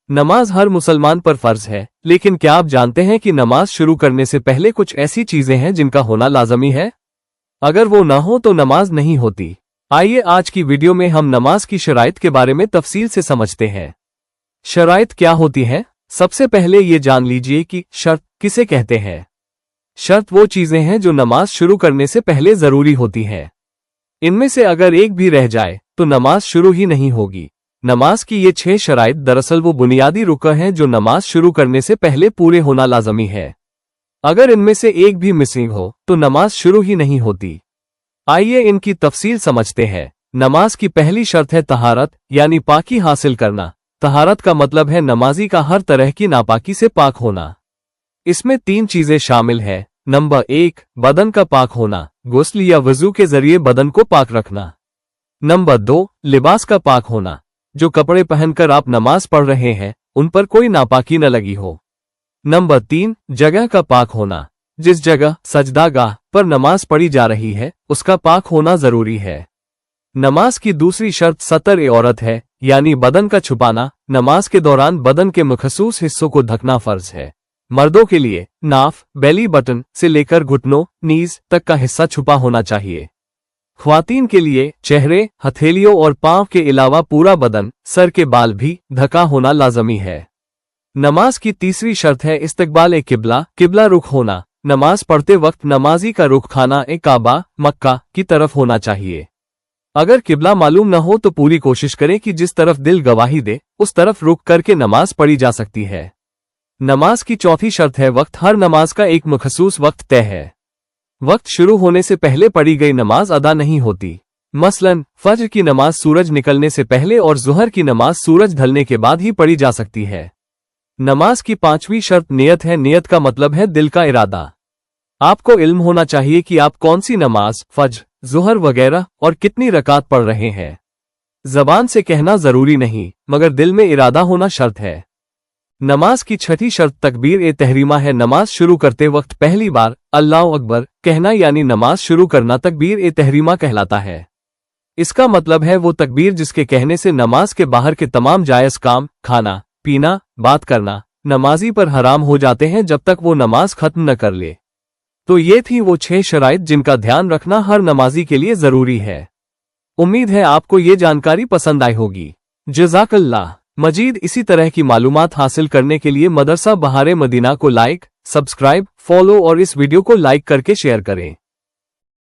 नमाज हर मुसलमान पर फर्ज है, लेकिन क्या आप जानते हैं कि नमाज शुरू करने से पहले कुछ ऐसी चीजें हैं जिनका होना लाजमी है? अगर वो ना हो तो नमाज नहीं होती। आइए आज की वीडियो में हम नमाज की शराइत के बारे में तफसील से समझते हैं। शराइत क्या होती है? सबसे पहले ये जान लीजिए कि शर्त किसे कहते हैं। शर्त वो चीजें हैं जो नमाज शुरू करने से पहले जरूरी होती हैं। इनमें से अगर एक भी रह जाए तो नमाज शुरू ही नहीं होगी। नमाज की ये 6 शराइत दरअसल वो बुनियादी रुकन हैं जो नमाज शुरू करने से पहले पूरे होना लाजमी है। अगर इनमें से एक भी मिसिंग हो तो नमाज शुरू ही नहीं होती। आइए इनकी तफसील समझते हैं। नमाज की पहली शर्त है तहारत, यानी पाकी हासिल करना। तहारत का मतलब है नमाजी का हर तरह की नापाकी से पाक होना। इसमें 3 चीजें शामिल है। नंबर 1, बदन का पाक होना, गुस्ल या वजू के जरिए बदन को पाक रखना। नंबर 2, लिबास का पाक होना, जो कपड़े पहनकर आप नमाज पढ़ रहे हैं उन पर कोई नापाकी न लगी हो। नंबर 3, जगह का पाक होना, जिस जगह सजदागाह पर नमाज पढ़ी जा रही है उसका पाक होना जरूरी है। नमाज की दूसरी शर्त सतर ए औरत है, यानी बदन का छुपाना। नमाज के दौरान बदन के मखसूस हिस्सों को ढकना फर्ज है। मर्दों के लिए नाफ, बेली बटन से लेकर घुटनों, नीज तक का हिस्सा छुपा होना चाहिए। ख्वातीन के लिए चेहरे, हथेलियों और पांव के अलावा पूरा बदन, सर के बाल भी ढका होना लाजमी है। नमाज की तीसरी शर्त है इस्तकबाल किबला, किबला रुख होना। नमाज पढ़ते वक्त नमाजी का रुख खाना काबा, मक्का की तरफ होना चाहिए। अगर किबला मालूम न हो तो पूरी कोशिश करें कि जिस तरफ दिल गवाही दे उस तरफ रुख करके नमाज पढ़ी जा सकती है। नमाज की चौथी शर्त है वक्त। हर नमाज का एक मखसूस वक्त तय है। वक्त शुरू होने से पहले पढ़ी गई नमाज अदा नहीं होती। मसलन फज्र की नमाज सूरज निकलने से पहले और जुहर की नमाज सूरज ढलने के बाद ही पढ़ी जा सकती है। नमाज की 5वीं शर्त नियत है। नियत का मतलब है दिल का इरादा। आपको इल्म होना चाहिए कि आप कौन सी नमाज, फज्र, जुहर वगैरह और कितनी रकात पढ़ रहे हैं। जबान से कहना जरूरी नहीं, मगर दिल में इरादा होना शर्त है। नमाज की 6ठी शर्त तकबीर ए तहरीमा है। नमाज शुरू करते वक्त पहली बार अल्लाह अकबर कहना, यानी नमाज शुरू करना तकबीर ए तहरीमा कहलाता है। इसका मतलब है वो तकबीर जिसके कहने से नमाज के बाहर के तमाम जायज काम, खाना पीना, बात करना नमाजी पर हराम हो जाते हैं जब तक वो नमाज खत्म न कर ले। तो ये थी वो 6 शराइत जिनका ध्यान रखना हर नमाजी के लिए जरूरी है। उम्मीद है आपको ये जानकारी पसंद आई होगी। जज़ाकल्लाह। मजीद इसी तरह की मालूमात हासिल करने के लिए मदरसा बहारे मदीना को लाइक, सब्सक्राइब, फॉलो और इस वीडियो को लाइक करके शेयर करें।